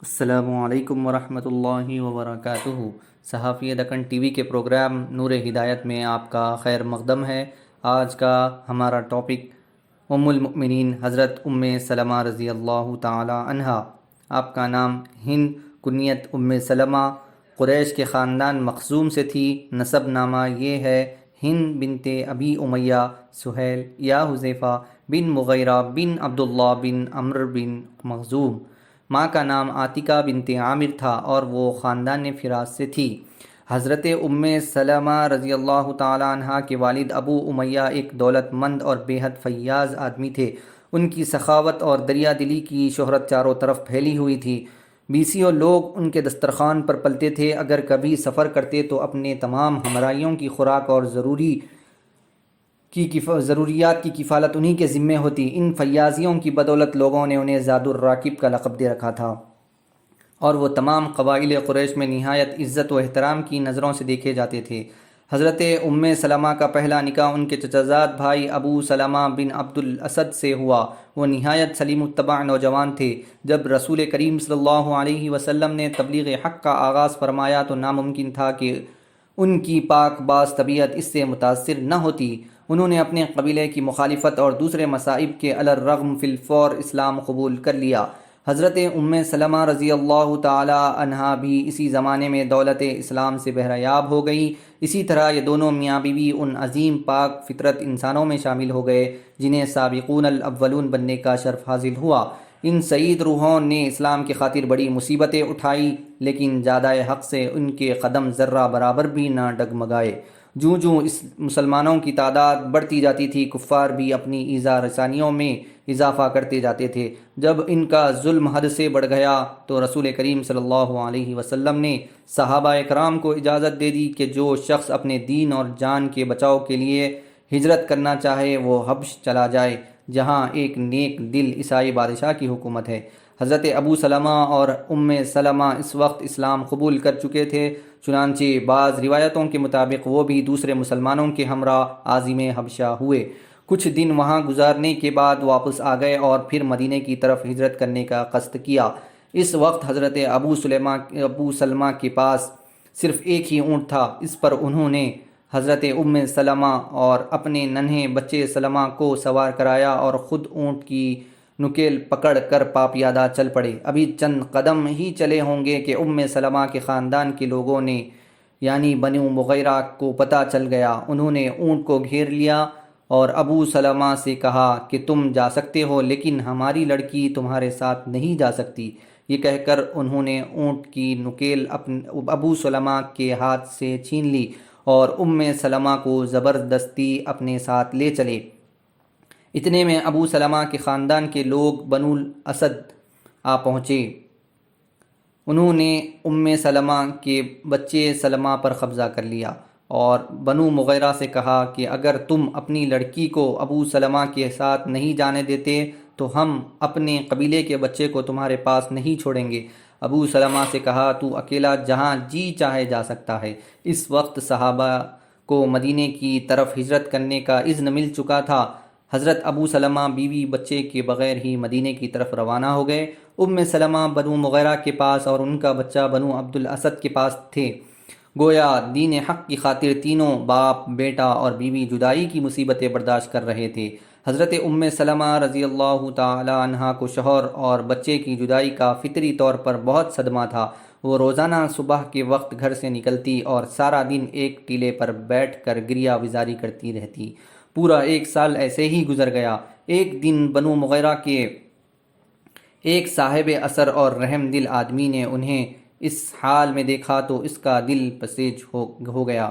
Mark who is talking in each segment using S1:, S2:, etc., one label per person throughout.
S1: السلام علیکم ورحمۃ اللہ وبرکاتہ۔ صحافی دکن ٹی وی کے پروگرام نور ہدایت میں آپ کا خیر مقدم ہے۔ آج کا ہمارا ٹاپک ام المؤمنین حضرت سلمہ رضی اللہ تعالی عنہا۔ آپ کا نام ہند، کنیت سلمہ، قریش کے خاندان مخزوم سے تھی۔ نسب نامہ یہ ہے ہند بنت ابی امیہ سہیل یا حذیفہ بن مغیرہ بن عبداللہ بن عمرو بن مخزوم۔ ماں کا نام عاتکہ بنت عامر تھا اور وہ خاندان فراس سے تھی۔ حضرت سلمہ رضی اللہ تعالی عنہ کے والد ابو امیہ ایک دولت مند اور بے حد فیاض آدمی تھے۔ ان کی سخاوت اور دریا دلی کی شہرت چاروں طرف پھیلی ہوئی تھی۔ بیسیوں لوگ ان کے دسترخوان پر پلتے تھے۔ اگر کبھی سفر کرتے تو اپنے تمام ہمراہیوں کی خوراک اور ضروریات کی کفالت انہی کے ذمے ہوتی۔ ان فیاضیوں کی بدولت لوگوں نے انہیں زاد الراکب کا لقب دے رکھا تھا اور وہ تمام قبائل قریش میں نہایت عزت و احترام کی نظروں سے دیکھے جاتے تھے۔ حضرت سلمہ کا پہلا نکاح ان کے چچا زاد بھائی ابو سلمہ بن عبد الاسد سے ہوا۔ وہ نہایت سلیم الطبع نوجوان تھے۔ جب رسول کریم صلی اللہ علیہ وسلم نے تبلیغ حق کا آغاز فرمایا تو ناممکن تھا کہ ان کی پاک باز طبیعت اس سے متاثر نہ ہوتی۔ انہوں نے اپنے قبیلے کی مخالفت اور دوسرے مصائب کے علی الرغم فی الفور اسلام قبول کر لیا۔ حضرت سلمہ رضی اللہ تعالی عنہا بھی اسی زمانے میں دولت اسلام سے بہرہ ہو گئی۔ اسی طرح یہ دونوں میاں بیوی ان عظیم پاک فطرت انسانوں میں شامل ہو گئے جنہیں سابقون الاولون بننے کا شرف حاصل ہوا۔ ان سعید روحوں نے اسلام کی خاطر بڑی مصیبتیں اٹھائی، لیکن جادۂ حق سے ان کے قدم ذرہ برابر بھی نہ ڈگمگائے۔ جوں جوں اس مسلمانوں کی تعداد بڑھتی جاتی تھی، کفار بھی اپنی ایذا رسانیوں میں اضافہ کرتے جاتے تھے۔ جب ان کا ظلم حد سے بڑھ گیا تو رسول کریم صلی اللہ علیہ وسلم نے صحابہ کرام کو اجازت دے دی کہ جو شخص اپنے دین اور جان کے بچاؤ کے لیے ہجرت کرنا چاہے وہ حبش چلا جائے، جہاں ایک نیک دل عیسائی بادشاہ کی حکومت ہے۔ حضرت ابو سلمہ اور سلمہ اس وقت اسلام قبول کر چکے تھے، چنانچہ بعض روایتوں کے مطابق وہ بھی دوسرے مسلمانوں کے ہمراہ عازم حبشہ ہوئے۔ کچھ دن وہاں گزارنے کے بعد واپس آ گئے اور پھر مدینے کی طرف ہجرت کرنے کا قصد کیا۔ اس وقت حضرت ابو سلمہ کے پاس صرف ایک ہی اونٹ تھا۔ اس پر انہوں نے حضرت سلمہ اور اپنے ننھے بچے سلمہ کو سوار کرایا اور خود اونٹ کی نکیل پکڑ کر پاپیادہ چل پڑے۔ ابھی چند قدم ہی چلے ہوں گے کہ سلمہ کے خاندان کے لوگوں نے یعنی بنو مغیرہ کو پتہ چل گیا۔ انہوں نے اونٹ کو گھیر لیا اور ابو سلمہ سے کہا کہ تم جا سکتے ہو، لیکن ہماری لڑکی تمہارے ساتھ نہیں جا سکتی۔ یہ کہہ کر انہوں نے اونٹ کی نکیل ابو سلمہ کے ہاتھ سے چھین لی اور سلمہ کو زبردستی اپنے ساتھ لے چلے۔ اتنے میں ابو سلمہ کے خاندان کے لوگ بنو الاسد آ پہنچے۔ انہوں نے سلمہ کے بچے سلمہ پر قبضہ کر لیا اور بنو مغیرہ سے کہا کہ اگر تم اپنی لڑکی کو ابو سلمہ کے ساتھ نہیں جانے دیتے تو ہم اپنے قبیلے کے بچے کو تمہارے پاس نہیں چھوڑیں گے۔ ابو سلمہ سے کہا تو اکیلا جہاں جی چاہے جا سکتا ہے۔ اس وقت صحابہ کو مدینے کی طرف ہجرت کرنے کا اذن مل چکا تھا۔ حضرت ابو سلمہ بیوی بچے کے بغیر ہی مدینے کی طرف روانہ ہو گئے۔ سلمہ بنو مغیرہ کے پاس اور ان کا بچہ بنو عبد الاسد کے پاس تھے۔ گویا دین حق کی خاطر تینوں باپ، بیٹا اور بیوی جدائی کی مصیبتیں برداشت کر رہے تھے۔ حضرت سلمہ رضی اللہ تعالی عنہا کو شوہر اور بچے کی جدائی کا فطری طور پر بہت صدمہ تھا۔ وہ روزانہ صبح کے وقت گھر سے نکلتی اور سارا دن ایک ٹیلے پر بیٹھ کر گریہ وزاری کرتی رہتی۔ پورا ایک سال ایسے ہی گزر گیا۔ ایک دن بنو مغیرہ کے ایک صاحب اثر اور رحم دل آدمی نے انہیں اس حال میں دیکھا تو اس کا دل پسیج ہو گیا۔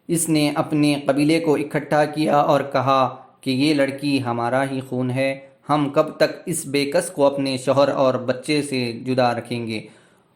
S1: اس نے اپنے قبیلے کو اکٹھا کیا اور کہا کہ یہ لڑکی ہمارا ہی خون ہے، ہم کب تک اس بے کس کو اپنے شوہر اور بچے سے جدا رکھیں گے؟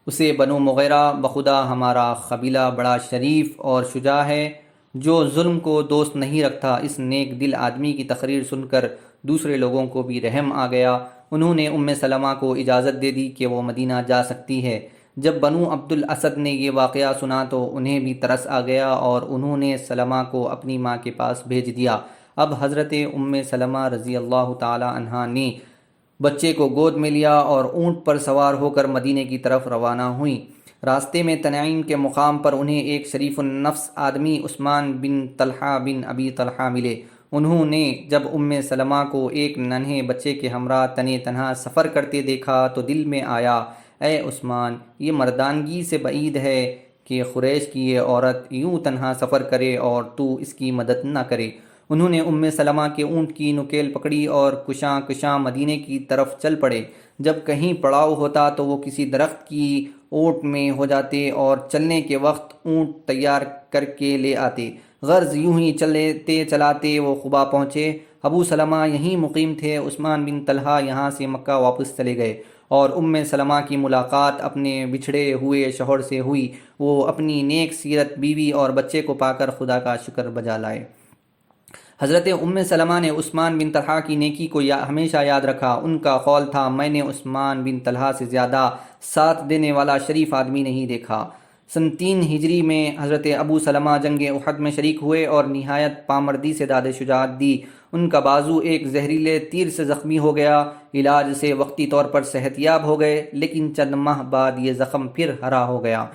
S1: اسے بنو مغیرہ بخدا ہمارا قبیلہ بڑا شریف اور شجاع ہے جو ظلم کو دوست نہیں رکھتا۔ اس نیک دل آدمی کی تقریر سن کر دوسرے لوگوں کو بھی رحم آ گیا۔ انہوں نے سلمہ کو اجازت دے دی کہ وہ مدینہ جا سکتی ہے۔ جب بنو عبد الاسد نے یہ واقعہ سنا تو انہیں بھی ترس آ گیا اور انہوں نے سلمہ کو اپنی ماں کے پاس بھیج دیا۔ اب حضرت سلمہ رضی اللہ تعالی عنہا نے بچے کو گود میں لیا اور اونٹ پر سوار ہو کر مدینے کی طرف روانہ ہوئیں۔ راستے میں تنعیم کے مقام پر انہیں ایک شریف النفس آدمی عثمان بن طلحہ بن ابی طلحہ ملے۔ انہوں نے جب سلمہ کو ایک ننھے بچے کے ہمراہ تنے تنہا سفر کرتے دیکھا تو دل میں آیا، اے عثمان، یہ مردانگی سے بعید ہے کہ قریش کی یہ عورت یوں تنہا سفر کرے اور تو اس کی مدد نہ کرے۔ انہوں نے سلمہ کے اونٹ کی نکیل پکڑی اور کشاں کشاں مدینے کی طرف چل پڑے۔ جب کہیں پڑاؤ ہوتا تو وہ کسی درخت کی اوٹ میں ہو جاتے اور چلنے کے وقت اونٹ تیار کر کے لے آتے۔ غرض یوں ہی چلتے چلاتے وہ قبا پہنچے۔ ابو سلمہ یہیں مقیم تھے۔ عثمان بن طلحہ یہاں سے مکہ واپس چلے گئے اور سلمہ کی ملاقات اپنے بچھڑے ہوئے شوہر سے ہوئی۔ وہ اپنی نیک سیرت بیوی اور بچے کو پا کر خدا کا شکر بجا لائے۔ حضرت سلمہ نے عثمان بن طلحہ کی نیکی کو ہمیشہ یاد رکھا۔ ان کا قول تھا، میں نے عثمان بن طلحہ سے زیادہ ساتھ دینے والا شریف آدمی نہیں دیکھا۔ سن 3 ہجری میں حضرت ابو سلمہ جنگ احد میں شریک ہوئے اور نہایت پامردی سے داد شجاعت دی۔ ان کا بازو ایک زہریلے تیر سے زخمی ہو گیا۔ علاج سے وقتی طور پر صحت یاب ہو گئے، لیکن چند ماہ بعد یہ زخم پھر ہرا ہو گیا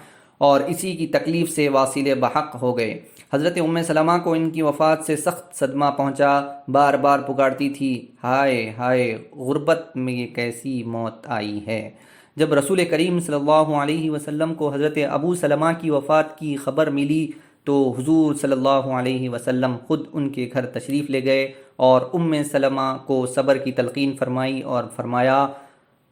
S1: اور اسی کی تکلیف سے واصل بحق ہو گئے۔ حضرت سلمہ کو ان کی وفات سے سخت صدمہ پہنچا۔ بار بار پکارتی تھی، ہائے ہائے، غربت میں یہ کیسی موت آئی ہے۔ جب رسول کریم صلی اللہ علیہ وسلم کو حضرت ابو سلمہ کی وفات کی خبر ملی تو حضور صلی اللہ علیہ وسلم خود ان کے گھر تشریف لے گئے اور سلمہ کو صبر کی تلقین فرمائی اور فرمایا،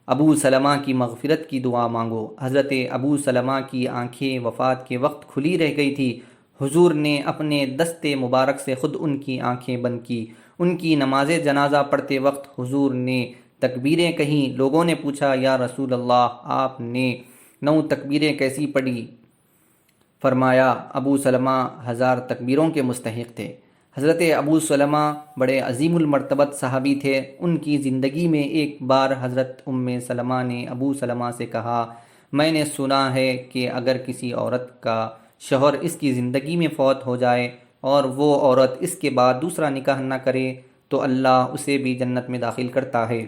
S1: ابو سلمہ کی مغفرت کی دعا مانگو۔ حضرت ابو سلمہ کی آنکھیں وفات کے وقت کھلی رہ گئی تھی۔ حضور نے اپنے دست مبارک سے خود ان کی آنکھیں بند کی۔ ان کی نماز جنازہ پڑھتے وقت حضور نے تکبیریں کہیں۔ لوگوں نے پوچھا، یا رسول اللہ، آپ نے 9 تکبیریں کیسی پڑھی؟ فرمایا، ابو سلمہ 1000 تکبیروں کے مستحق تھے۔ حضرت ابو سلمہ بڑے عظیم المرتبت صحابی تھے۔ ان کی زندگی میں ایک بار حضرت سلمہ نے ابو سلمہ سے کہا، میں نے سنا ہے کہ اگر کسی عورت کا شوہر اس کی زندگی میں فوت ہو جائے اور وہ عورت اس کے بعد دوسرا نکاح نہ کرے تو اللہ اسے بھی جنت میں داخل کرتا ہے۔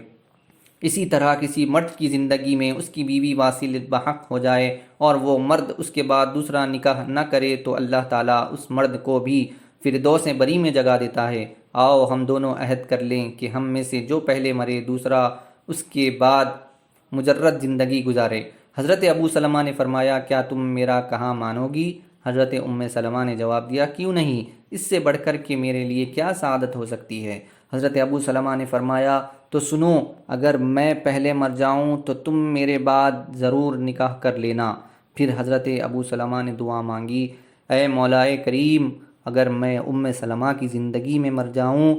S1: اسی طرح کسی مرد کی زندگی میں اس کی بیوی واصل بحق ہو جائے اور وہ مرد اس کے بعد دوسرا نکاح نہ کرے تو اللہ تعالیٰ اس مرد کو بھی فردوس بری میں جگہ دیتا ہے۔ آؤ ہم دونوں عہد کر لیں کہ ہم میں سے جو پہلے مرے دوسرا اس کے بعد مجرد زندگی گزارے۔ حضرت ابو سلمہ نے فرمایا، کیا تم میرا کہا مانو گی؟ حضرت سلمہ نے جواب دیا، کیوں نہیں، اس سے بڑھ کر کے میرے لیے کیا سعادت ہو سکتی ہے؟ حضرت ابو سلمہ نے فرمایا، تو سنو، اگر میں پہلے مر جاؤں تو تم میرے بعد ضرور نکاح کر لینا۔ پھر حضرت ابو سلمہ نے دعا مانگی، اے مولا کریم، اگر میں سلمہ کی زندگی میں مر جاؤں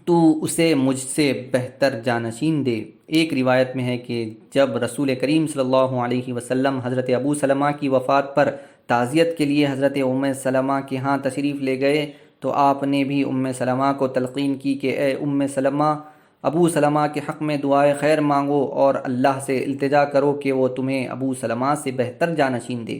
S1: تو اسے مجھ سے بہتر جانشین دے۔ ایک روایت میں ہے کہ جب رسول کریم صلی اللہ علیہ وسلم حضرت ابو سلمہ کی وفات پر تعزیت کے لیے حضرت سلمہ کے ہاں تشریف لے گئے تو آپ نے بھی سلمہ کو تلقین کی کہ اے سلمہ، ابو سلمہ کے حق میں دعائے خیر مانگو اور اللہ سے التجا کرو کہ وہ تمہیں ابو سلمہ سے بہتر جانشین دے۔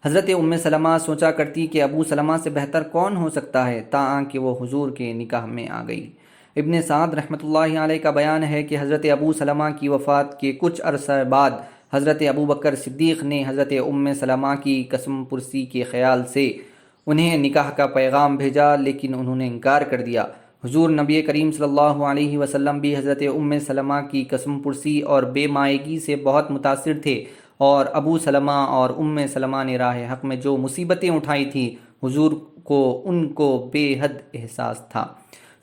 S1: حضرت سلمہ سوچا کرتی کہ ابو سلمہ سے بہتر کون ہو سکتا ہے، تاں کہ وہ حضور کے نکاح میں آ گئی۔ ابن سعد رحمۃ اللہ علیہ کا بیان ہے کہ حضرت ابو سلمہ کی وفات کے کچھ عرصہ بعد حضرت ابو بکر صدیق نے حضرت سلمہ کی قسم پرسی کے خیال سے انہیں نکاح کا پیغام بھیجا، لیکن انہوں نے انکار کر دیا۔ حضور نبی کریم صلی اللہ علیہ وسلم بھی حضرت سلمہ کی قسم پرسی اور بے مائگی سے بہت متاثر تھے، اور ابو سلمہ اور سلمہ نے راہ حق میں جو مصیبتیں اٹھائی تھیں حضور کو ان کو بے حد احساس تھا۔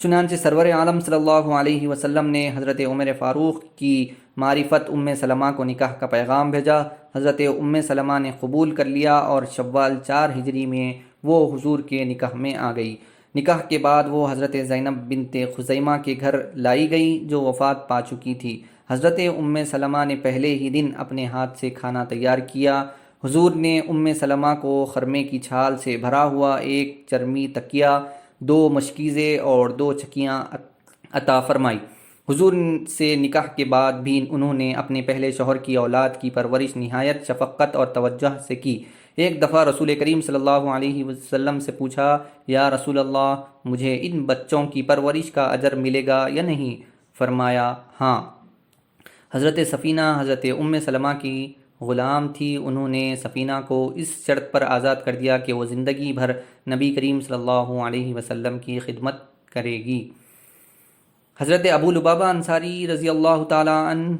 S1: چنانچہ سرور عالم صلی اللہ علیہ وسلم نے حضرت عمر فاروق کی معرفت سلمہ کو نکاح کا پیغام بھیجا۔ حضرت سلمہ نے قبول کر لیا اور شوال 4 ہجری میں وہ حضور کے نکاح میں آ گئی۔ نکاح کے بعد وہ حضرت زینب بنت خزیمہ کے گھر لائی گئی جو وفات پا چکی تھی۔ حضرت سلمہ نے پہلے ہی دن اپنے ہاتھ سے کھانا تیار کیا۔ حضور نے سلمہ کو خرمے کی چھال سے بھرا ہوا ایک چرمی تکیہ، 2 مشکیزیں اور 2 چکیاں عطا فرمائی۔ حضور سے نکاح کے بعد بھی انہوں نے اپنے پہلے شوہر کی اولاد کی پرورش نہایت شفقت اور توجہ سے کی۔ ایک دفعہ رسول کریم صلی اللہ علیہ وسلم سے پوچھا، یا رسول اللہ، مجھے ان بچوں کی پرورش کا اجر ملے گا یا نہیں؟ فرمایا ہاں۔ حضرت سفینہ حضرت ام سلمہ کی غلام تھی۔ انہوں نے سفینہ کو اس شرط پر آزاد کر دیا کہ وہ زندگی بھر نبی کریم صلی اللہ علیہ وسلم کی خدمت کرے گی۔ حضرت ابو لبابہ انصاری رضی اللہ تعالی عنہ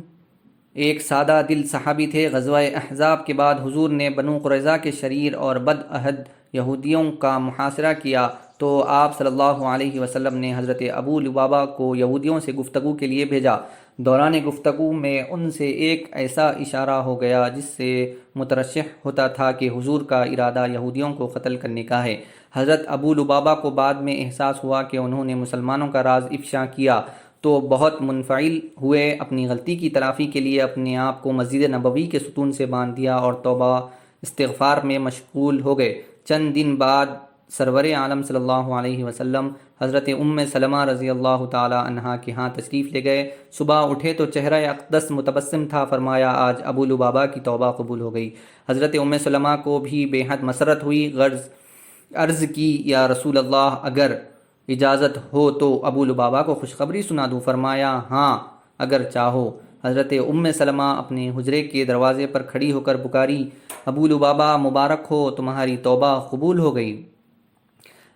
S1: ایک سادہ دل صحابی تھے۔ غزوہ احزاب کے بعد حضور نے بنو قریظہ کے شریر اور بد عہد یہودیوں کا محاصرہ کیا تو آپ صلی اللہ علیہ وسلم نے حضرت ابو لبابہ کو یہودیوں سے گفتگو کے لیے بھیجا۔ دوران گفتگو میں ان سے ایک ایسا اشارہ ہو گیا جس سے مترشح ہوتا تھا کہ حضور کا ارادہ یہودیوں کو قتل کرنے کا ہے۔ حضرت ابو لبابہ کو بعد میں احساس ہوا کہ انہوں نے مسلمانوں کا راز افشا کیا تو بہت منفعل ہوئے۔ اپنی غلطی کی تلافی کے لیے اپنے آپ کو مسجد نبوی کے ستون سے باندھ دیا اور توبہ استغفار میں مشغول ہو گئے۔ چند دن بعد سرور عالم صلی اللہ علیہ وسلم حضرت ام سلمہ رضی اللہ تعالی عنہا کے ہاں تشریف لے گئے۔ صبح اٹھے تو چہرہ اقدس متبسم تھا۔ فرمایا آج ابو لبابہ کی توبہ قبول ہو گئی۔ حضرت ام سلمہ کو بھی بے حد مسرت ہوئی۔ عرض کی، یا رسول اللہ، اگر اجازت ہو تو ابو لبابہ کو خوشخبری سنا دوں؟ فرمایا ہاں، اگر چاہو۔ حضرت ام سلمہ اپنے حجرے کے دروازے پر کھڑی ہو کر پکاری، ابو لبابہ مبارک ہو، تمہاری توبہ قبول ہو گئی۔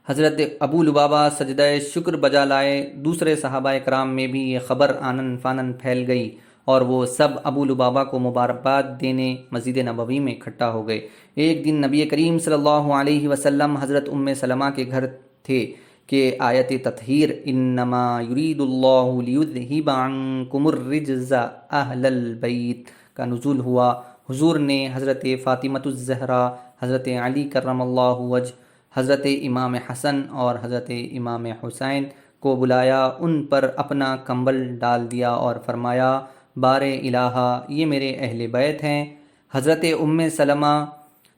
S1: حضرت ابو لبابہ سجدہ شکر بجا لائے۔ دوسرے صحابہ کرام میں بھی یہ خبر آنن فانن پھیل گئی اور وہ سب ابو لبابہ کو مبارکباد دینے مسجد نبوی میں اکٹھا ہو گئے۔ ایک دن نبی کریم صلی اللہ علیہ وسلم حضرت ام سلمہ کے گھر تھے کہ آیت تطہیر انما یرید اللہ لیذہب عنکم الرجز اہل البیت کا نزول ہوا۔ حضور نے حضرت فاطمۃ الزہرا، حضرت علی کرم اللہ وجہ، حضرت امام حسن اور حضرت امام حسین کو بلایا، ان پر اپنا کمبل ڈال دیا اور فرمایا، بار الہا، یہ میرے اہل بیت ہیں۔ حضرت ام سلمہ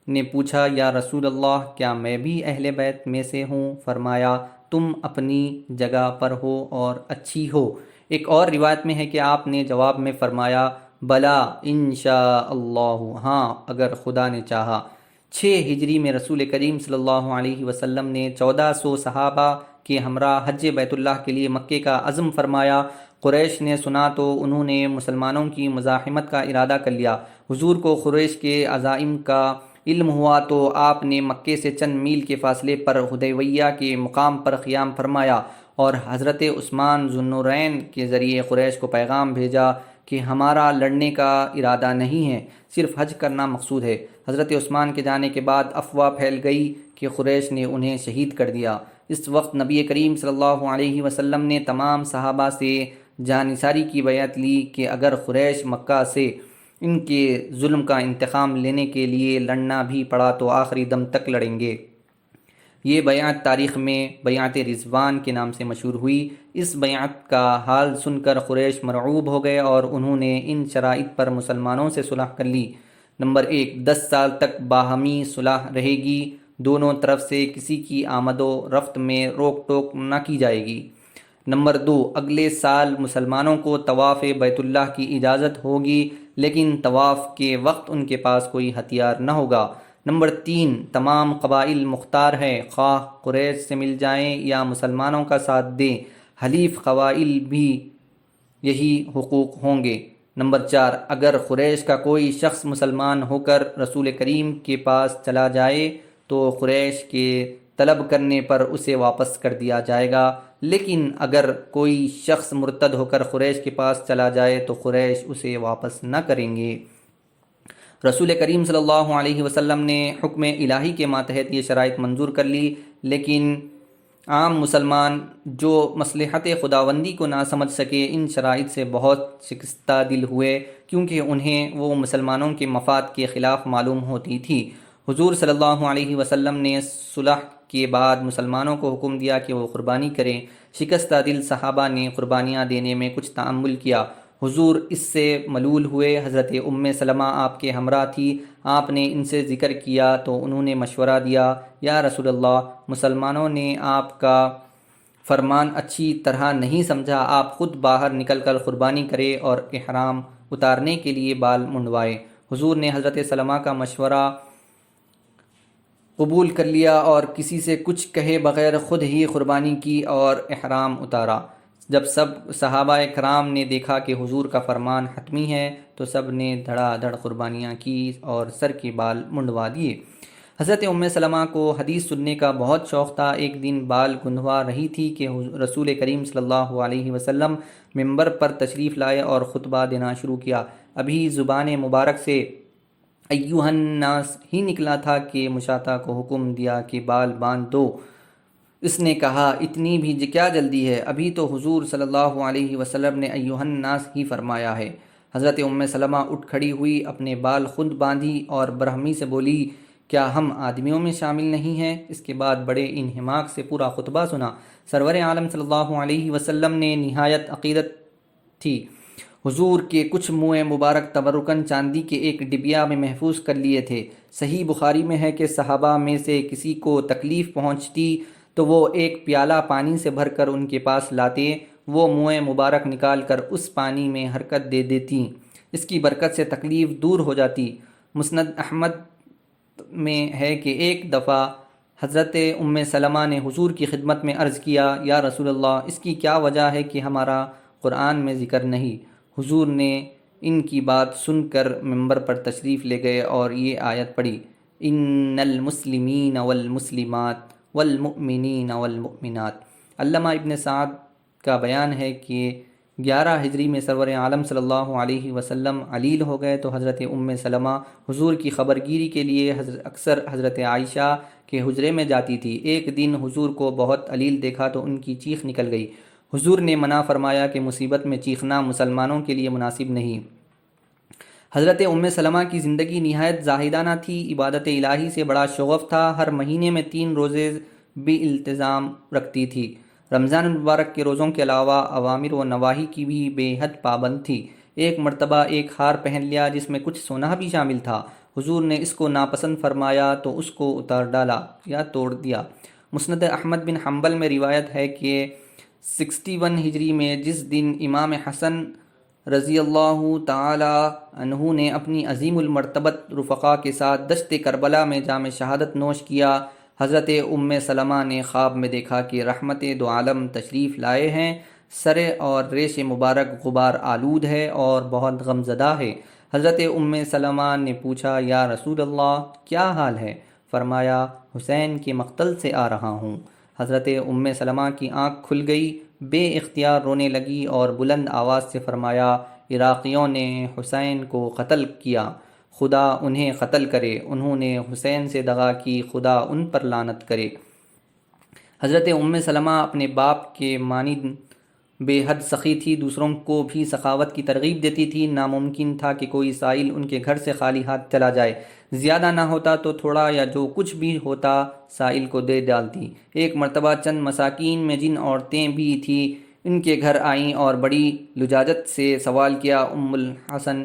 S1: نے پوچھا، یا رسول اللہ، کیا میں بھی اہل بیت میں سے ہوں؟ فرمایا، تم اپنی جگہ پر ہو اور اچھی ہو۔ ایک اور روایت میں ہے کہ آپ نے جواب میں فرمایا، بلا انشاء اللہ، ہاں اگر خدا نے چاہا۔ 6 ہجری میں رسول کریم صلی اللہ علیہ وسلم نے 1400 صحابہ کے ہمراہ حج بیت اللہ کے لیے مکے کا عزم فرمایا۔ قریش نے سنا تو انہوں نے مسلمانوں کی مزاحمت کا ارادہ کر لیا۔ حضور کو قریش کے عزائم کا علم ہوا تو آپ نے مکے سے چند میل کے فاصلے پر حدیبیہ کے مقام پر قیام فرمایا اور حضرت عثمان ذو النورین کے ذریعے قریش کو پیغام بھیجا کہ ہمارا لڑنے کا ارادہ نہیں ہے، صرف حج کرنا مقصود ہے۔ حضرت عثمان کے جانے کے بعد افواہ پھیل گئی کہ قریش نے انہیں شہید کر دیا۔ اس وقت نبی کریم صلی اللہ علیہ وسلم نے تمام صحابہ سے جانثاری کی بیعت لی کہ اگر قریش مکہ سے ان کے ظلم کا انتقام لینے کے لیے لڑنا بھی پڑا تو آخری دم تک لڑیں گے۔ یہ بیعت تاریخ میں بیعت رضوان کے نام سے مشہور ہوئی۔ اس بیعت کا حال سن کر قریش مرعوب ہو گئے اور انہوں نے ان شرائط پر مسلمانوں سے صلح کر لی۔ نمبر 1، 10 سال تک باہمی صلح رہے گی، دونوں طرف سے کسی کی آمد و رفت میں روک ٹوک نہ کی جائے گی۔ نمبر 2، اگلے سال مسلمانوں کو طواف بیت اللہ کی اجازت ہوگی لیکن طواف کے وقت ان کے پاس کوئی ہتھیار نہ ہوگا۔ نمبر 3، تمام قبائل مختار ہے، خواہ قریش سے مل جائیں یا مسلمانوں کا ساتھ دیں، حلیف قبائل بھی یہی حقوق ہوں گے۔ نمبر 4، اگر قریش کا کوئی شخص مسلمان ہو کر رسول کریم کے پاس چلا جائے تو قریش کے طلب کرنے پر اسے واپس کر دیا جائے گا، لیکن اگر کوئی شخص مرتد ہو کر قریش کے پاس چلا جائے تو قریش اسے واپس نہ کریں گے۔ رسول کریم صلی اللہ علیہ وسلم نے حکم الہی کے ماتحت یہ شرائط منظور کر لی، لیکن عام مسلمان جو مصلحت خداوندی کو نہ سمجھ سکے ان شرائط سے بہت شکستہ دل ہوئے، کیونکہ انہیں وہ مسلمانوں کے مفاد کے خلاف معلوم ہوتی تھی۔ حضور صلی اللہ علیہ وسلم نے صلح کے بعد مسلمانوں کو حکم دیا کہ وہ قربانی کریں۔ شکستہ دل صحابہ نے قربانیاں دینے میں کچھ تأمل کیا۔ حضور اس سے ملول ہوئے۔ حضرت ام سلمہ آپ کے ہمراہ تھی۔ آپ نے ان سے ذکر کیا تو انہوں نے مشورہ دیا، یا رسول اللہ، مسلمانوں نے آپ کا فرمان اچھی طرح نہیں سمجھا، آپ خود باہر نکل کر قربانی کرے اور احرام اتارنے کے لیے بال منڈوائے۔ حضور نے حضرت سلمہ کا مشورہ قبول کر لیا اور کسی سے کچھ کہے بغیر خود ہی قربانی کی اور احرام اتارا۔ جب سب صحابہ کرام نے دیکھا کہ حضور کا فرمان حتمی ہے تو سب نے دھڑا دھڑ قربانیاں کی اور سر کے بال منڈوا دیے۔ حضرت سلمہ کو حدیث سننے کا بہت شوق تھا۔ ایک دن بال گندوا رہی تھی کہ رسول کریم صلی اللہ علیہ وسلم منبر پر تشریف لائے اور خطبہ دینا شروع کیا۔ ابھی زبان مبارک سے ایھا الناس ہی نکلا تھا کہ مشاطہ کو حکم دیا کہ بال باندھ دو۔ اس نے کہا اتنی بھی کیا جلدی ہے، ابھی تو حضور صلی اللہ علیہ وسلم نے ایھا الناس ہی فرمایا ہے۔ حضرت سلمہ اٹھ کھڑی ہوئی، اپنے بال خود باندھی اور برہمی سے بولی کیا ہم آدمیوں میں شامل نہیں ہیں؟ اس کے بعد بڑے انہماک سے پورا خطبہ سنا۔ سرور عالم صلی اللہ علیہ وسلم نے نہایت عقیدت تھی حضور کے کچھ منہ مبارک تبرکاً چاندی کے ایک ڈبیا میں محفوظ کر لیے تھے۔ صحیح بخاری میں ہے کہ صحابہ میں سے کسی کو تکلیف پہنچتی تو وہ ایک پیالہ پانی سے بھر کر ان کے پاس لاتے، وہ منہ مبارک نکال کر اس پانی میں حرکت دے دیتی، اس کی برکت سے تکلیف دور ہو جاتی۔ مسند احمد میں ہے کہ ایک دفعہ حضرت سلمہ نے حضور کی خدمت میں عرض کیا یا رسول اللہ، اس کی کیا وجہ ہے کہ ہمارا قرآن میں ذکر نہیں؟ حضور نے ان کی بات سن کر منبر پر تشریف لے گئے اور یہ آیت پڑھی ان المسلمین والمسلمات والمؤمنین والمؤمنات۔ علامہ ابن سعد کا بیان ہے کہ 11 ہجری میں سرور عالم صلی اللہ علیہ وسلم علیل ہو گئے تو حضرت سلمہ حضور کی خبرگیری کے لیے اکثر حضرت عائشہ کے حجرے میں جاتی تھی۔ ایک دن حضور کو بہت علیل دیکھا تو ان کی چیخ نکل گئی۔ حضور نے منع فرمایا کہ مصیبت میں چیخنا مسلمانوں کے لیے مناسب نہیں۔ حضرت سلمہ کی زندگی نہایت زاہدانہ تھی، عبادت الہی سے بڑا شغف تھا، ہر مہینے میں 3 روزے بھی التزام رکھتی تھی۔ رمضان المبارک کے روزوں کے علاوہ اوامر و نواہی کی بھی بے حد پابند تھی۔ ایک مرتبہ ایک ہار پہن لیا جس میں کچھ سونا بھی شامل تھا، حضور نے اس کو ناپسند فرمایا تو اس کو اتار ڈالا یا توڑ دیا۔ مسند احمد بن حنبل میں روایت ہے کہ 61 ہجری میں جس دن امام حسن رضی اللہ تعالی عنہ نے اپنی عظیم المرتبت رفقا کے ساتھ دشت کربلا میں جام شہادت نوش کیا، حضرت سلمہ نے خواب میں دیکھا کہ رحمت دو عالم تشریف لائے ہیں، سر اور ریش مبارک غبار آلود ہے اور بہت غمزدہ ہے۔ حضرت سلمہ نے پوچھا یا رسول اللہ کیا حال ہے؟ فرمایا حسین کے مقتل سے آ رہا ہوں۔ حضرت سلمہ کی آنکھ کھل گئی، بے اختیار رونے لگی اور بلند آواز سے فرمایا عراقیوں نے حسین کو قتل کیا، خدا انہیں قتل کرے، انہوں نے حسین سے دغا کی، خدا ان پر لعنت کرے۔ حضرت سلمہ اپنے باپ کے مانند بے حد سخی تھی، دوسروں کو بھی سخاوت کی ترغیب دیتی تھی۔ ناممکن تھا کہ کوئی سائل ان کے گھر سے خالی ہاتھ چلا جائے، زیادہ نہ ہوتا تو تھوڑا یا جو کچھ بھی ہوتا سائل کو دے ڈالتی۔ ایک مرتبہ چند مساکین میں جن عورتیں بھی تھیں ان کے گھر آئیں اور بڑی لجاجت سے سوال کیا۔ الحسن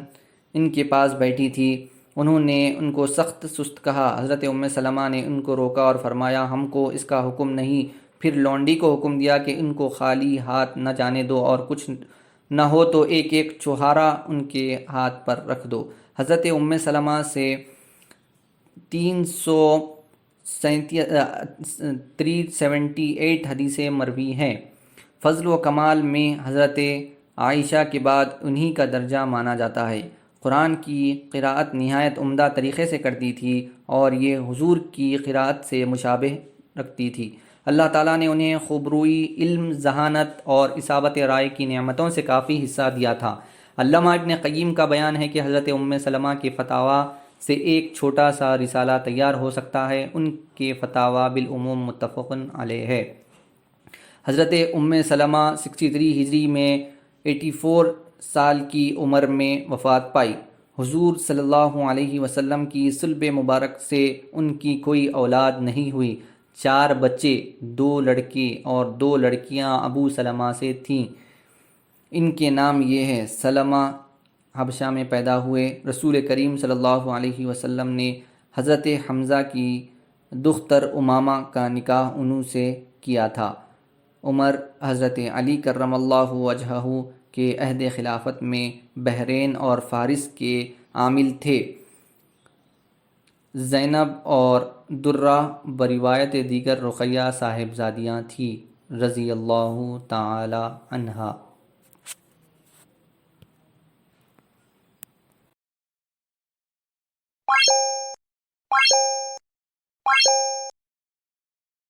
S1: ان کے پاس بیٹھی تھی، انہوں نے ان کو سخت سست کہا۔ حضرت سلمہ نے ان کو روکا اور فرمایا ہم کو اس کا حکم نہیں۔ پھر لونڈی کو حکم دیا کہ ان کو خالی ہاتھ نہ جانے دو اور کچھ نہ ہو تو ایک ایک چوہارا ان کے ہاتھ پر رکھ دو۔ حضرت سلمہ سے 378 حدیثیں مروی ہیں۔ فضل و کمال میں حضرت عائشہ کے بعد انہی کا درجہ مانا جاتا ہے۔ قرآن کی قراءت نہایت عمدہ طریقے سے کرتی تھی اور یہ حضور کی قراءت سے مشابہ رکھتی تھی۔ اللہ تعالیٰ نے انہیں خوبروئی، علم، ذہانت اور اصابت رائے کی نعمتوں سے کافی حصہ دیا تھا۔ علامہ ابن قیم کا بیان ہے کہ حضرت سلمہ کے فتاویٰ سے ایک چھوٹا سا رسالہ تیار ہو سکتا ہے، ان کے فتاویٰ بالعموم متفق علیہ ہے۔ حضرت سلمہ 63 ہجری میں 84 سال کی عمر میں وفات پائی۔ حضور صلی اللہ علیہ وسلم کی صلب مبارک سے ان کی کوئی اولاد نہیں ہوئی۔ 4 بچے، 2 لڑکے اور 2 لڑکیاں ابو سلمہ سے تھیں۔ ان کے نام یہ ہیں: سلمہ حبشہ میں پیدا ہوئے۔ رسول کریم صلی اللہ علیہ وسلم نے حضرت حمزہ کی دختر امامہ کا نکاح انہوں سے کیا تھا۔ عمر حضرت علی کرم اللہ وجہہ کے عہد خلافت میں بحرین اور فارس کے عامل تھے۔ زینب اور درہ بروایت دیگر رقیہ صاحبزادیاں تھیں رضی اللہ تعالی عنہا۔